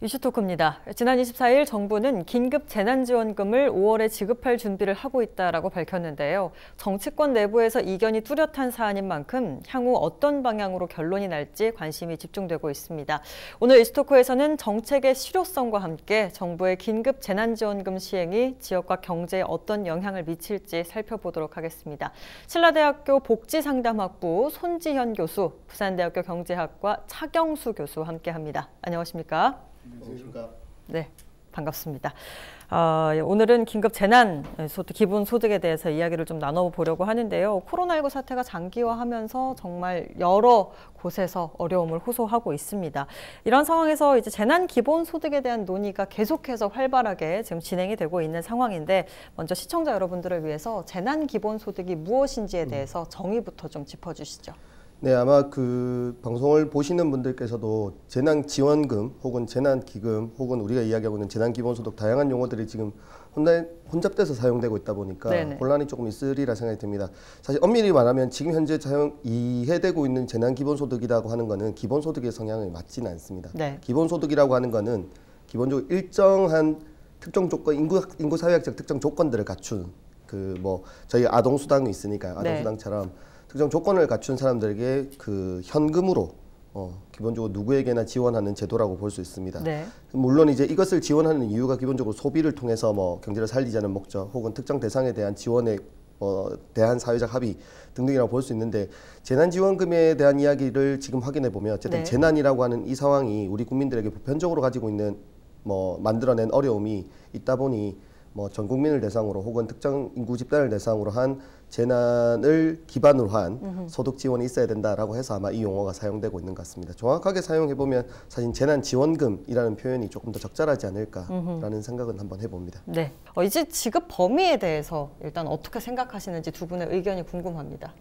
이슈토크입니다. 지난 24일 정부는 긴급 재난지원금을 5월에 지급할 준비를 하고 있다라고 밝혔는데요. 정치권 내부에서 이견이 뚜렷한 사안인 만큼 향후 어떤 방향으로 결론이 날지 관심이 집중되고 있습니다. 오늘 이슈토크에서는 정책의 실효성과 함께 정부의 긴급 재난지원금 시행이 지역과 경제에 어떤 영향을 미칠지 살펴보도록 하겠습니다. 신라대학교 복지상담학부 손지현 교수, 부산대학교 경제학과 차경수 교수와 함께합니다. 안녕하십니까? 안녕하십니까? 네, 반갑습니다. 오늘은 긴급 재난소득, 기본소득에 대해서 이야기를 좀 나눠보려고 하는데요. 코로나19 사태가 장기화하면서 정말 여러 곳에서 어려움을 호소하고 있습니다. 이런 상황에서 이제 재난기본소득에 대한 논의가 계속해서 활발하게 지금 진행이 되고 있는 상황인데, 먼저 시청자 여러분들을 위해서 재난기본소득이 무엇인지에 대해서 정의부터 좀 짚어주시죠. 네, 아마 그 방송을 보시는 분들께서도 재난지원금 혹은 재난기금 혹은 우리가 이야기하고 있는 재난기본소득 다양한 용어들이 지금 혼잡돼서 사용되고 있다 보니까 네네. 혼란이 조금 있으리라 생각이 듭니다. 사실 엄밀히 말하면 지금 현재 이해되고 있는 재난기본소득이라고 하는 것은 기본소득의 성향에 맞지는 않습니다. 네. 기본소득이라고 하는 것은 기본적으로 일정한 특정 조건, 인구사회학적 특정 조건들을 갖춘 저희 아동수당이 있으니까요. 아동수당처럼 특정 조건을 갖춘 사람들에게 그 현금으로 기본적으로 누구에게나 지원하는 제도라고 볼 수 있습니다. 네. 물론 이제 이것을 지원하는 이유가 기본적으로 소비를 통해서 경제를 살리자는 목적 혹은 특정 대상에 대한 지원에 대한 사회적 합의 등등이라고 볼 수 있는데, 재난지원금에 대한 이야기를 지금 확인해 보면 어쨌든 재난이라고 하는 이 상황이 우리 국민들에게 보편적으로 가지고 있는 만들어낸 어려움이 있다 보니 전 국민을 대상으로 혹은 특정 인구 집단을 대상으로 한 재난을 기반으로 한 소득 지원이 있어야 된다라고 해서 아마 이 용어가 사용되고 있는 것 같습니다. 정확하게 사용해 보면 사실 재난지원금이라는 표현이 조금 더 적절하지 않을까라는 생각은 한번 해봅니다. 네, 이제 지급 범위에 대해서 일단 어떻게 생각하시는지 두 분의 의견이 궁금합니다.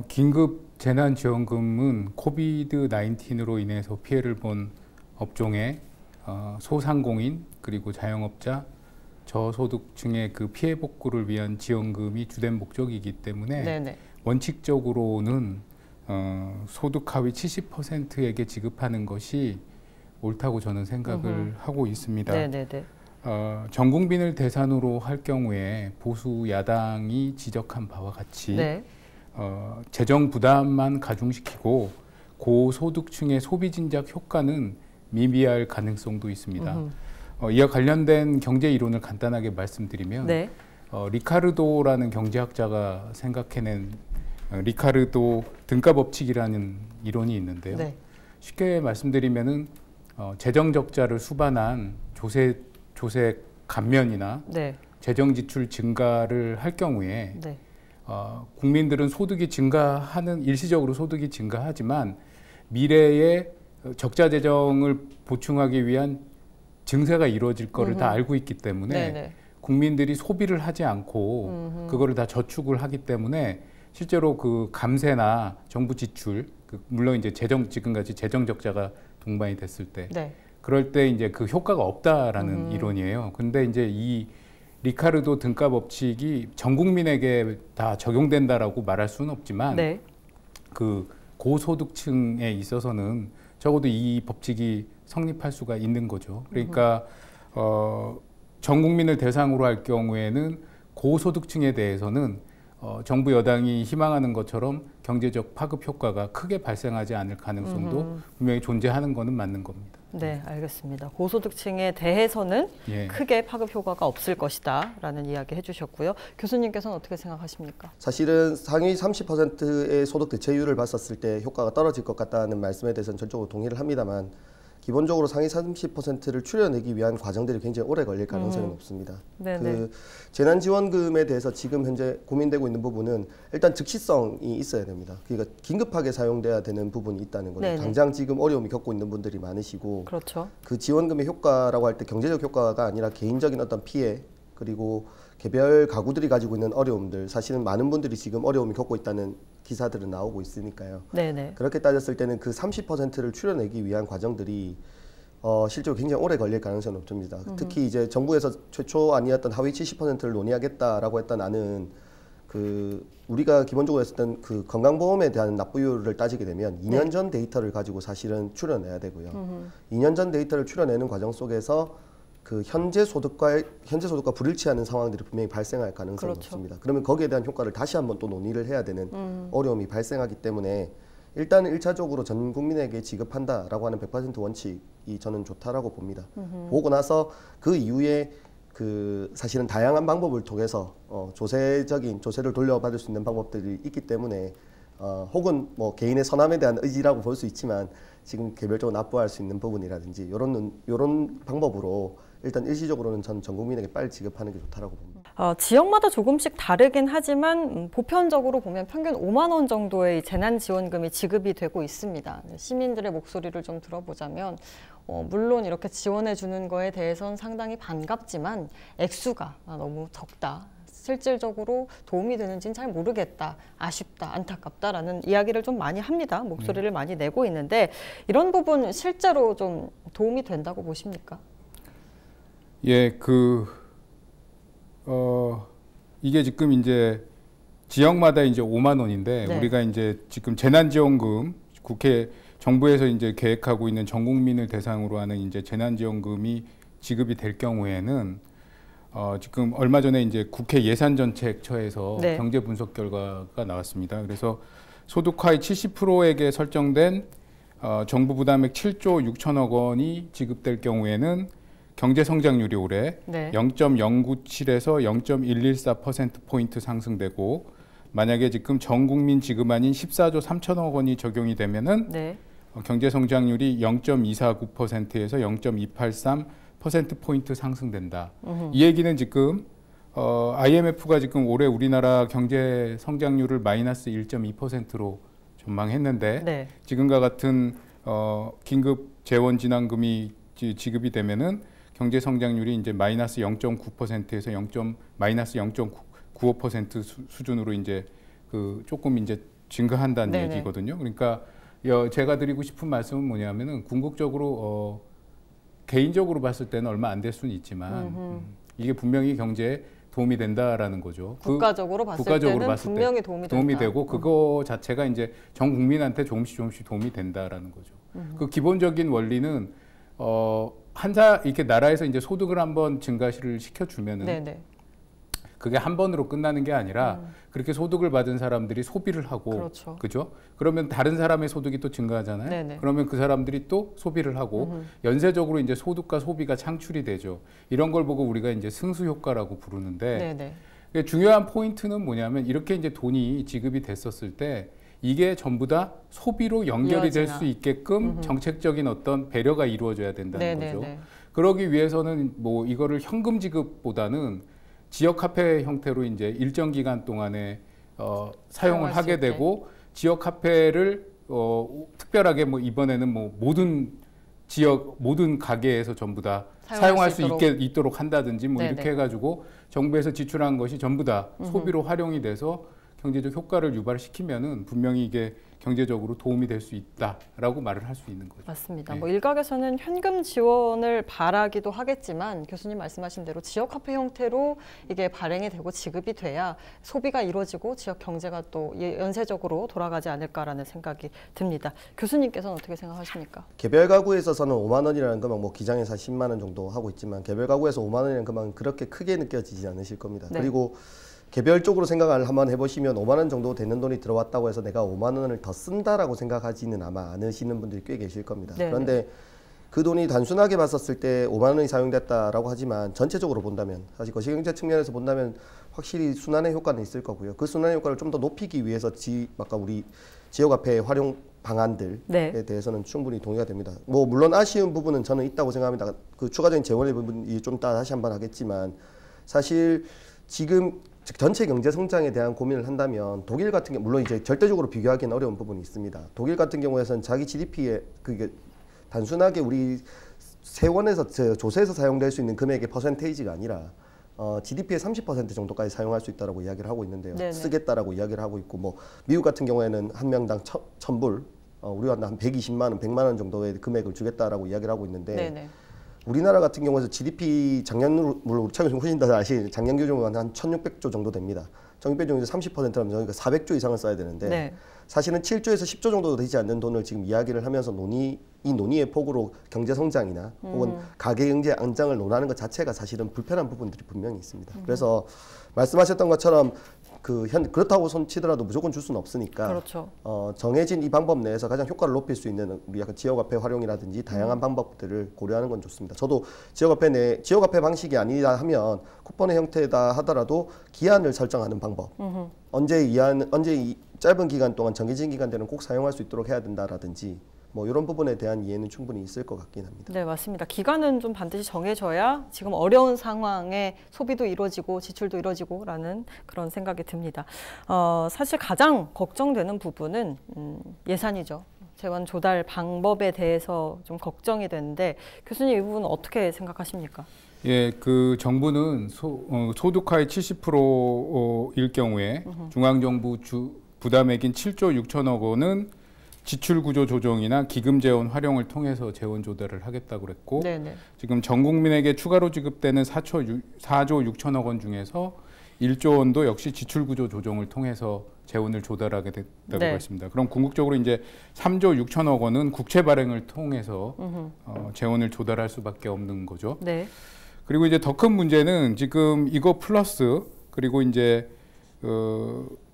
긴급 재난지원금은 코비드-19으로 인해서 피해를 본 업종의 소상공인 그리고 자영업자, 저소득층의 그 피해 복구를 위한 지원금이 주된 목적이기 때문에 네네. 원칙적으로는 소득 하위 70%에게 지급하는 것이 옳다고 저는 생각을 하고 있습니다. 네네네. 전 국민을 대상으로 할 경우에 보수 야당이 지적한 바와 같이 재정 부담만 가중시키고 고소득층의 소비 진작 효과는 미비할 가능성도 있습니다. 이와 관련된 경제 이론을 간단하게 말씀드리면 리카르도라는 경제학자가 생각해낸 리카르도 등가 법칙이라는 이론이 있는데요. 쉽게 말씀드리면은 재정 적자를 수반한 조세 감면이나 재정 지출 증가를 할 경우에 국민들은 소득이 증가하는 일시적으로 소득이 증가하지만 미래에 적자 재정을 보충하기 위한 증세가 이루어질 거를 다 알고 있기 때문에 국민들이 소비를 하지 않고 그거를 다 저축을 하기 때문에 실제로 그 감세나 정부 지출, 물론 이제 지금까지 재정 적자가 동반이 됐을 때 그럴 때 이제 그 효과가 없다라는 이론이에요. 근데 이제 이 리카르도 등가 법칙이 전 국민에게 다 적용된다라고 말할 수는 없지만 그 고소득층에 있어서는 적어도 이 법칙이 성립할 수가 있는 거죠. 그러니까 전 국민을 대상으로 할 경우에는 고소득층에 대해서는 정부 여당이 희망하는 것처럼 경제적 파급 효과가 크게 발생하지 않을 가능성도 분명히 존재하는 것은 맞는 겁니다. 네, 알겠습니다. 고소득층에 대해서는 크게 파급 효과가 없을 것이다 라는 이야기 해주셨고요. 교수님께서는 어떻게 생각하십니까? 사실은 상위 30%의 소득 대체율을 봤었을 때 효과가 떨어질 것 같다는 말씀에 대해서는 전적으로 동의를 합니다만, 기본적으로 상위 30%를 추려내기 위한 과정들이 굉장히 오래 걸릴 가능성이 높습니다. 그 재난지원금에 대해서 지금 현재 고민되고 있는 부분은 일단 즉시성이 있어야 됩니다. 그러니까 긴급하게 사용돼야 되는 부분이 있다는 거죠. 당장 지금 어려움이 겪고 있는 분들이 많으시고, 그 지원금의 효과라고 할 때 경제적 효과가 아니라 개인적인 어떤 피해, 그리고 개별 가구들이 가지고 있는 어려움들, 사실은 많은 분들이 지금 어려움이 겪고 있다는 기사들은 나오고 있으니까요. 그렇게 따졌을 때는 그 30%를 추려내기 위한 과정들이 실제로 굉장히 오래 걸릴 가능성이 높습니다. 특히 이제 정부에서 최초 아니었던 하위 70%를 논의하겠다라고 했던 안은 우리가 기본적으로 했을 땐 그 건강보험에 대한 납부율을 따지게 되면 2년 전 데이터를 가지고 사실은 추려내야 되고요. 2년 전 데이터를 추려내는 과정 속에서 그 현재 소득과 불일치하는 상황들이 분명히 발생할 가능성이 높습니다. 그러면 거기에 대한 효과를 다시 한번 또 논의를 해야 되는 어려움이 발생하기 때문에 일단은 1차적으로 전 국민에게 지급한다라고 하는 100% 원칙이 저는 좋다라고 봅니다. 보고 나서 그 이후에 사실은 다양한 방법을 통해서 조세를 돌려받을 수 있는 방법들이 있기 때문에 혹은 뭐 개인의 선함에 대한 의지라고 볼 수 있지만 지금 개별적으로 납부할 수 있는 부분이라든지 이런 방법으로 일단 일시적으로는 전 국민에게 빨리 지급하는 게 좋다라고 봅니다. 지역마다 조금씩 다르긴 하지만 보편적으로 보면 평균 5만 원 정도의 재난지원금이 지급이 되고 있습니다. 시민들의 목소리를 좀 들어보자면 물론 이렇게 지원해 주는 거에 대해서는 상당히 반갑지만 액수가 너무 적다. 실질적으로 도움이 되는지는 잘 모르겠다, 아쉽다, 안타깝다라는 이야기를 좀 많이 합니다. 목소리를 많이 내고 있는데 이런 부분 실제로 좀 도움이 된다고 보십니까? 예, 이게 지금 이제 지역마다 이제 5만 원인데 네. 우리가 이제 지금 재난지원금 정부에서 이제 계획하고 있는 전 국민을 대상으로 하는 이제 재난지원금이 지급이 될 경우에는 지금 얼마 전에 이제 국회 예산정책처에서 네. 경제 분석 결과가 나왔습니다. 그래서 소득하위 70%에게 설정된 정부 부담액 7조 6천억 원이 지급될 경우에는 경제 성장률이 올해 네. 0.097에서 0.114%포인트 상승되고 만약에 지금 전 국민 지급 아닌 14조 3천억 원이 적용이 되면은 네. 경제 성장률이 0.249%에서 0.283%포인트 상승된다. 이 얘기는 지금 IMF가 지금 올해 우리나라 경제 성장률을 마이너스 1.2%로 전망했는데 네. 지금과 같은 긴급 재원 지원금이 지급이 되면은 경제 성장률이 이제 마이너스 0.9%에서 마이너스 0.95% 수준으로 이제 조금 이제 증가한다는 네네. 얘기거든요. 그러니까 제가 드리고 싶은 말씀은 뭐냐면은 궁극적으로 개인적으로 봤을 때는 얼마 안 될 수는 있지만 이게 분명히 경제에 도움이 된다라는 거죠. 국가적으로 봤을 때는 분명히 도움이 되고 그거 자체가 이제 전 국민한테 조금씩 도움이 된다라는 거죠. 그 기본적인 원리는 이렇게 나라에서 이제 소득을 한번 증가를 시켜주면은 네네. 그게 한 번으로 끝나는 게 아니라 그렇게 소득을 받은 사람들이 소비를 하고 그렇죠. 그죠? 그러면 다른 사람의 소득이 또 증가하잖아요. 네네. 그러면 그 사람들이 또 소비를 하고 연쇄적으로 이제 소득과 소비가 창출이 되죠. 이런 걸 보고 우리가 이제 승수 효과라고 부르는데 네네. 중요한 포인트는 뭐냐면 이렇게 이제 돈이 지급이 됐었을 때 이게 전부 다 소비로 연결이 될 수 있게끔 정책적인 어떤 배려가 이루어져야 된다는 네네네. 거죠. 그러기 위해서는 뭐 이거를 현금 지급보다는 지역 화폐 형태로 이제 일정 기간 동안에 사용을 하게 되고 지역 화폐를 특별하게 뭐 이번에는 뭐 모든 가게에서 전부 다 사용할 수 있도록 한다든지 뭐 네네. 이렇게 해가지고 정부에서 지출한 것이 전부 다 소비로 활용이 돼서 경제적 효과를 유발시키면은 분명히 이게 경제적으로 도움이 될 수 있다라고 말을 할 수 있는 거죠. 맞습니다. 네. 뭐 일각에서는 현금 지원을 바라기도 하겠지만 교수님 말씀하신 대로 지역 화폐 형태로 이게 발행이 되고 지급이 돼야 소비가 이루어지고 지역 경제가 또 연쇄적으로 돌아가지 않을까라는 생각이 듭니다. 교수님께서는 어떻게 생각하십니까? 개별 가구에 있어서는 5만 원이라는 금액, 뭐 기장에서 10만 원 정도 하고 있지만 개별 가구에서 5만 원이라는 금액은 그렇게 크게 느껴지지 않으실 겁니다. 네. 그리고 개별적으로 생각을 한번 해보시면 5만 원 정도 되는 돈이 들어왔다고 해서 내가 5만 원을 더 쓴다라고 생각하지는 아마 않으시는 분들이 꽤 계실 겁니다. 네네. 그런데 그 돈이 단순하게 봤었을 때 5만 원이 사용됐다라고 하지만 전체적으로 본다면 사실 거시경제 측면에서 본다면 확실히 순환의 효과는 있을 거고요. 그 순환의 효과를 좀 더 높이기 위해서 아까 우리 지역화폐 활용 방안들에 네. 대해서는 충분히 동의가 됩니다. 뭐 물론 아쉬운 부분은 저는 있다고 생각합니다. 그 추가적인 재원의 부분이 좀 이따 다시 한번 하겠지만 사실 지금 전체 경제 성장에 대한 고민을 한다면 독일 같은 경우 물론 이제 절대적으로 비교하기는 어려운 부분이 있습니다. 독일 같은 경우에서는 자기 GDP에 그게 단순하게 우리 세원에서 조세에서 사용될 수 있는 금액의 퍼센테이지가 아니라 GDP의 30% 정도까지 사용할 수 있다라고 이야기를 하고 있는데요. 네네. 쓰겠다라고 이야기를 하고 있고 뭐 미국 같은 경우에는 한 명당 1,000불 우리가 한 120만 원, 100만 원 정도의 금액을 주겠다라고 이야기를 하고 있는데 네네. 우리나라 같은 경우에서 GDP 작년으로 물론 우리 차가 좀 훨씬 더 아실 작년 기준으로 한 1,600조 정도 됩니다. 1,600조 중에서 30%라면 저희가 400조 이상을 써야 되는데 네. 사실은 7조에서 10조 정도 되지 않는 돈을 지금 이야기를 하면서 이 논의의 폭으로 경제 성장이나 혹은 가계 경제 안정을 논하는 것 자체가 사실은 불편한 부분들이 분명히 있습니다. 그래서 말씀하셨던 것처럼 그렇다고 손치더라도 무조건 줄 수는 없으니까 그렇죠. 정해진 이 방법 내에서 가장 효과를 높일 수 있는 우리 약간 지역화폐 활용이라든지 다양한 방법들을 고려하는 건 좋습니다. 저도 지역화폐 방식이 아니다 하면 쿠폰의 형태다 하더라도 기한을 설정하는 방법, 언제 짧은 기간 동안 정해진 기간대는 꼭 사용할 수 있도록 해야 된다라든지 뭐 이런 부분에 대한 이해는 충분히 있을 것 같긴 합니다. 네, 맞습니다. 기간은 좀 반드시 정해져야 지금 어려운 상황에 소비도 이루어지고 지출도 이루어지고라는 그런 생각이 듭니다. 사실 가장 걱정되는 부분은 예산이죠. 재원 조달 방법에 대해서 좀 걱정이 되는데 교수님 이 부분은 어떻게 생각하십니까? 예, 그 정부는 소득화의 70%일 경우에 중앙정부 부담액인 7조 6천억 원은 지출 구조 조정이나 기금 재원 활용을 통해서 재원 조달을 하겠다고 그랬고 네네. 지금 전 국민에게 추가로 지급되는 4조 6천억 원 중에서 1조 원도 역시 지출 구조 조정을 통해서 재원을 조달하게 됐다고 했습니다. 그럼 궁극적으로 이제 3조 6천억 원은 국채 발행을 통해서 재원을 조달할 수밖에 없는 거죠. 네. 그리고 이제 더 큰 문제는 지금 이거 플러스 그리고 이제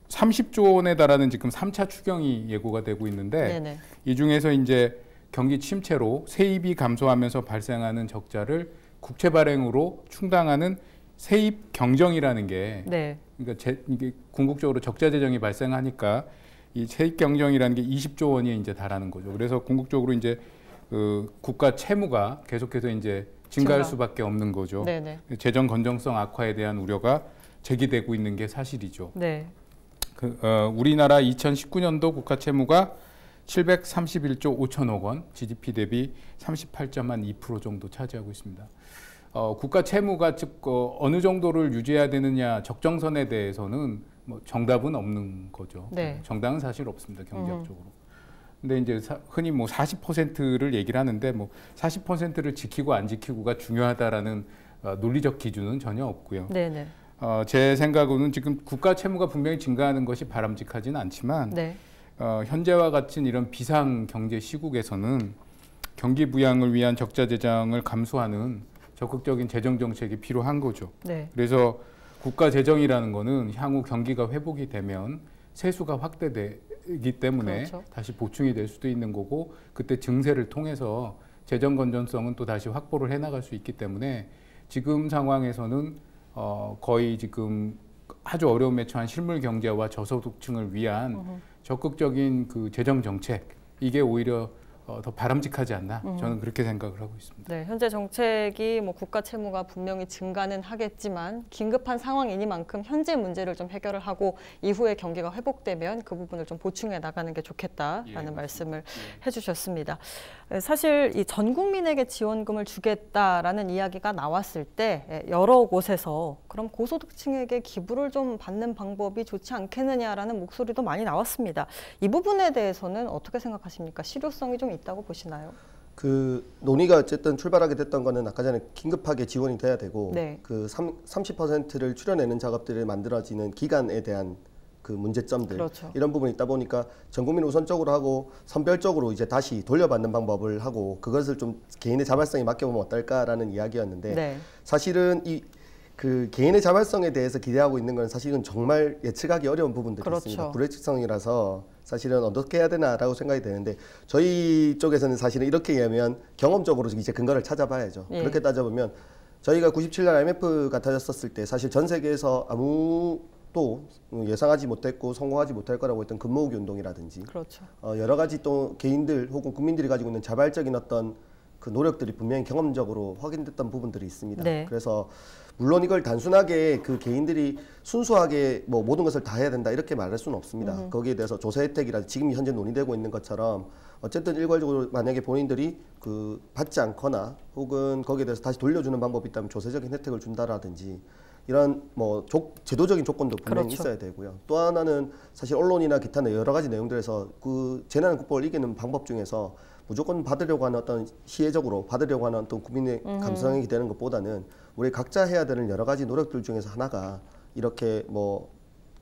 30조 원에 달하는 지금 3차 추경이 예고가 되고 있는데 네네. 이 중에서 이제 경기 침체로 세입이 감소하면서 발생하는 적자를 국채 발행으로 충당하는 세입 경정이라는 게 네. 그러니까 이게 궁극적으로 적자 재정이 발생하니까 이 세입 경정이라는 게 20조 원이 이제 달하는 거죠. 그래서 궁극적으로 이제 국가 채무가 계속해서 이제 증가할 수밖에 없는 거죠. 네네. 재정 건전성 악화에 대한 우려가 제기되고 있는 게 사실이죠. 네. 우리나라 2019년도 국가 채무가 731조 5천억 원, GDP 대비 38.2% 정도 차지하고 있습니다. 국가 채무가 즉 어느 정도를 유지해야 되느냐 적정선에 대해서는 뭐 정답은 없는 거죠. 네. 정답은 사실 없습니다, 경제학적으로. 근데 이제 흔히 뭐 40%를 얘기를 하는데 뭐 40%를 지키고 안 지키고가 중요하다라는 논리적 기준은 전혀 없고요. 네네. 제 생각으로는 지금 국가 채무가 분명히 증가하는 것이 바람직하지는 않지만 네. 현재와 같은 이런 비상 경제 시국에서는 경기 부양을 위한 적자 재정을 감수하는 적극적인 재정 정책이 필요한 거죠. 네. 그래서 국가 재정이라는 거는 향후 경기가 회복이 되면 세수가 확대되기 때문에 그렇죠. 다시 보충이 될 수도 있는 거고 그때 증세를 통해서 재정 건전성은 또 다시 확보를 해나갈 수 있기 때문에 지금 상황에서는 거의 지금 아주 어려움에 처한 실물 경제와 저소득층을 위한 적극적인 그 재정 정책 이게 오히려 더 바람직하지 않나 저는 그렇게 생각을 하고 있습니다. 네, 현재 정책이 뭐 국가 채무가 분명히 증가는 하겠지만 긴급한 상황이니만큼 현재 문제를 좀 해결을 하고 이후에 경기가 회복되면 그 부분을 좀 보충해 나가는 게 좋겠다라는 말씀을 해주셨습니다. 사실 이 전 국민에게 지원금을 주겠다라는 이야기가 나왔을 때 여러 곳에서 그럼 고소득층에게 기부를 좀 받는 방법이 좋지 않겠느냐라는 목소리도 많이 나왔습니다. 이 부분에 대해서는 어떻게 생각하십니까? 실효성이 좀 있다고 보시나요? 그 논의가 어쨌든 출발하게 됐던 거는 아까 전에 긴급하게 지원이 돼야 되고 네. 그 30%를 추려내는 작업들을 만들어지는 기간에 대한 그 문제점들 그렇죠. 이런 부분이 있다 보니까 전 국민 우선적으로 하고 선별적으로 이제 다시 돌려받는 방법을 하고 그것을 좀 개인의 자발성에 맡겨보면 어떨까라는 이야기였는데 네. 사실은 그 개인의 자발성에 대해서 기대하고 있는 건 사실은 정말 예측하기 어려운 부분들이 그렇죠. 있습니다. 불예측성이라서 사실은 어떻게 해야 되나라고 생각이 되는데 저희 쪽에서는 사실은 이렇게 얘기하면 경험적으로 이제 근거를 찾아봐야죠. 예. 그렇게 따져보면 저희가 97년 IMF가 터졌었을 때 사실 전 세계에서 아무도 예상하지 못했고 성공하지 못할 거라고 했던 금모으기 운동이라든지 그렇죠. 여러 가지 또 개인들 혹은 국민들이 가지고 있는 자발적인 어떤 그 노력들이 분명히 경험적으로 확인됐던 부분들이 있습니다. 네. 그래서 물론 이걸 단순하게 그 개인들이 순수하게 뭐 모든 것을 다 해야 된다 이렇게 말할 수는 없습니다. 거기에 대해서 조세 혜택이라든지 지금 현재 논의되고 있는 것처럼 어쨌든 일괄적으로 만약에 본인들이 그 받지 않거나 혹은 거기에 대해서 다시 돌려주는 방법이 있다면 조세적인 혜택을 준다라든지 이런 뭐 제도적인 조건도 분명히 그렇죠. 있어야 되고요. 또 하나는 사실 언론이나 기타 여러 가지 내용들에서 그 재난 극복을 이기는 방법 중에서 무조건 받으려고 하는 어떤 시혜적으로 받으려고 하는 어떤 국민의 감성이 되는 것보다는 우리 각자 해야 되는 여러 가지 노력들 중에서 하나가 이렇게 뭐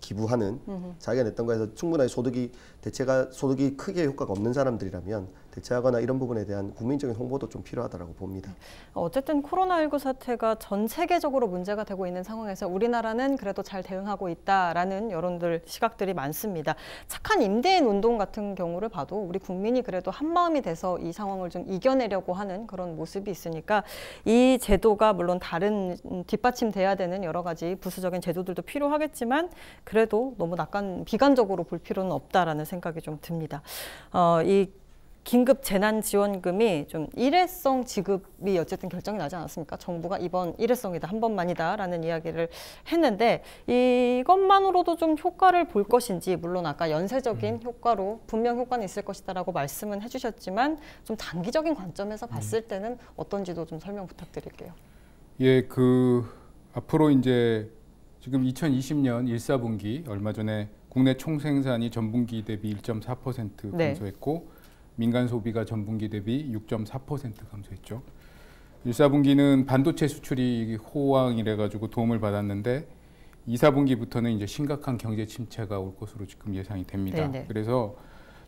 기부하는 자기가 냈던 거에서 충분하게 소득이 크게 효과가 없는 사람들이라면 대체하거나 이런 부분에 대한 국민적인 홍보도 좀 필요하다고 봅니다. 어쨌든 코로나19 사태가 전 세계적으로 문제가 되고 있는 상황에서 우리나라는 그래도 잘 대응하고 있다라는 여론들, 시각들이 많습니다. 착한 임대인 운동 같은 경우를 봐도 우리 국민이 그래도 한마음이 돼서 이 상황을 좀 이겨내려고 하는 그런 모습이 있으니까 이 제도가 물론 다른 뒷받침돼야 되는 여러 가지 부수적인 제도들도 필요하겠지만 그래도 너무 비관적으로 볼 필요는 없다라는 생각이 좀 듭니다. 이 긴급 재난지원금이 좀 일회성 지급이 어쨌든 결정이 나지 않았습니까? 정부가 이번 일회성이다, 한 번만이다라는 이야기를 했는데 이것만으로도 좀 효과를 볼 것인지, 물론 아까 연쇄적인 효과로 분명 효과는 있을 것이다라고 말씀은 해주셨지만 좀 단기적인 관점에서 봤을 때는 어떤지도 좀 설명 부탁드릴게요. 예, 앞으로 이제 지금 2020년 1사분기 얼마 전에 국내 총생산이 전분기 대비 1.4% 감소했고 민간 소비가 전분기 대비 6.4% 감소했죠. 1사분기는 반도체 수출이 호황이래 가지고 도움을 받았는데 2사분기부터는 이제 심각한 경제 침체가 올 것으로 지금 예상이 됩니다. 네네. 그래서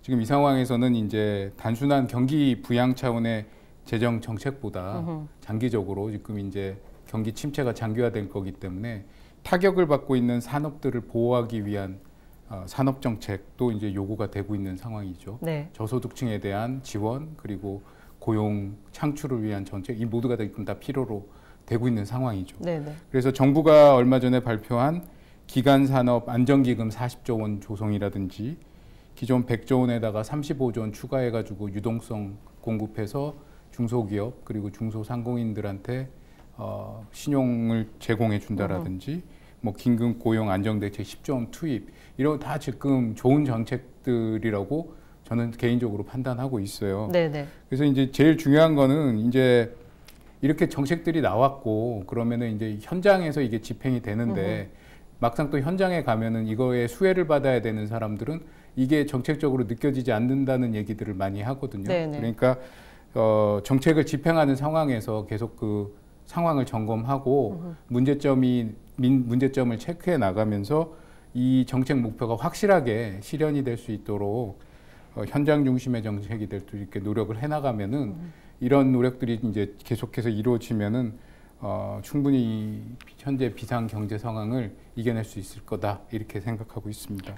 지금 이 상황에서는 이제 단순한 경기 부양 차원의 재정 정책보다 장기적으로 지금 이제 경기 침체가 장기화될 거기 때문에 타격을 받고 있는 산업들을 보호하기 위한 산업 정책도 이제 요구가 되고 있는 상황이죠. 네. 저소득층에 대한 지원 그리고 고용 창출을 위한 정책, 이 모두가 지금 다 필요로 되고 있는 상황이죠. 네네. 그래서 정부가 얼마 전에 발표한 기간 산업 안정기금 40조 원 조성이라든지 기존 100조 원에다가 35조 원 추가해가지고 유동성 공급해서 중소기업 그리고 중소상공인들한테 신용을 제공해 준다라든지 뭐 긴급 고용 안정대책 10조 원 투입 이런 다 지금 좋은 정책들이라고 저는 개인적으로 판단하고 있어요. 네네. 그래서 이제 제일 중요한 거는 이제 이렇게 정책들이 나왔고 그러면은 이제 현장에서 이게 집행이 되는데 막상 또 현장에 가면은 이거에 수혜를 받아야 되는 사람들은 이게 정책적으로 느껴지지 않는다는 얘기들을 많이 하거든요. 네네. 그러니까 정책을 집행하는 상황에서 계속 그 상황을 점검하고 문제점을 체크해 나가면서 이 정책 목표가 확실하게 실현이 될 수 있도록 현장 중심의 정책이 될 수 있게 노력을 해 나가면은 이런 노력들이 이제 계속해서 이루어지면은 충분히 현재 비상 경제 상황을 이겨낼 수 있을 거다 이렇게 생각하고 있습니다.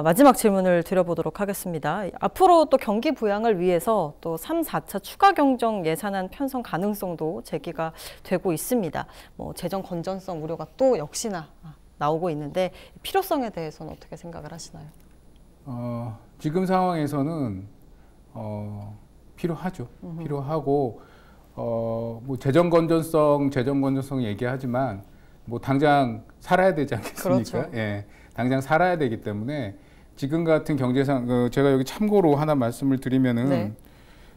마지막 질문을 드려보도록 하겠습니다. 앞으로 또 경기 부양을 위해서 또 3, 4차 추가 경정 예산안 편성 가능성도 제기가 되고 있습니다. 뭐 재정 건전성 우려가 또 역시나 나오고 있는데 필요성에 대해서는 어떻게 생각을 하시나요? 지금 상황에서는 필요하죠. 필요하고 뭐 재정 건전성 얘기하지만 뭐 당장 살아야 되지 않겠습니까? 그렇죠. 예, 당장 살아야 되기 때문에 지금 같은 경제상 제가 여기 참고로 하나 말씀을 드리면은 네.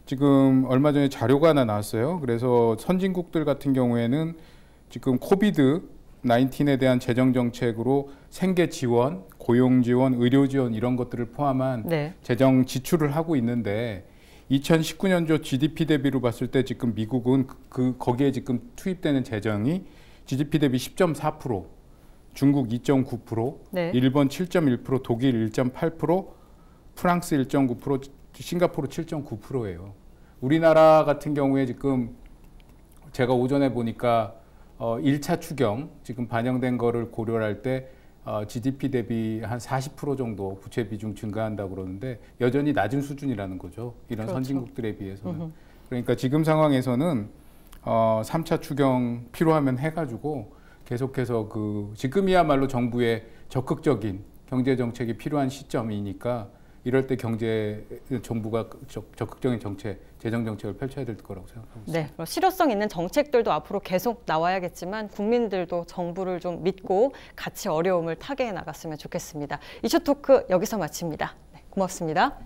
지금 얼마 전에 자료가 하나 나왔어요. 그래서 선진국들 같은 경우에는 지금 코비드-19에 대한 재정 정책으로 생계 지원, 고용 지원, 의료 지원 이런 것들을 포함한 네. 재정 지출을 하고 있는데 2019년도 GDP 대비로 봤을 때 지금 미국은 거기에 지금 투입되는 재정이 GDP 대비 10.4%, 중국 2.9%, 네. 일본 7.1%, 독일 1.8%, 프랑스 1.9%, 싱가포르 7.9%예요. 우리나라 같은 경우에 지금 제가 오전에 보니까 1차 추경 지금 반영된 거를 고려할 때 GDP 대비 한 40% 정도 부채 비중 증가한다고 그러는데 여전히 낮은 수준이라는 거죠. 이런 그렇죠. 선진국들에 비해서는. 그러니까 지금 상황에서는 3차 추경 필요하면 해가지고 계속해서 지금이야말로 정부의 적극적인 경제 정책이 필요한 시점이니까 이럴 때 정부가 적극적인 재정 정책을 펼쳐야 될 거라고 생각하고 있습니다. 네, 실효성 있는 정책들도 앞으로 계속 나와야겠지만 국민들도 정부를 좀 믿고 같이 어려움을 타개해 나갔으면 좋겠습니다. 이슈 토크 여기서 마칩니다. 네, 고맙습니다.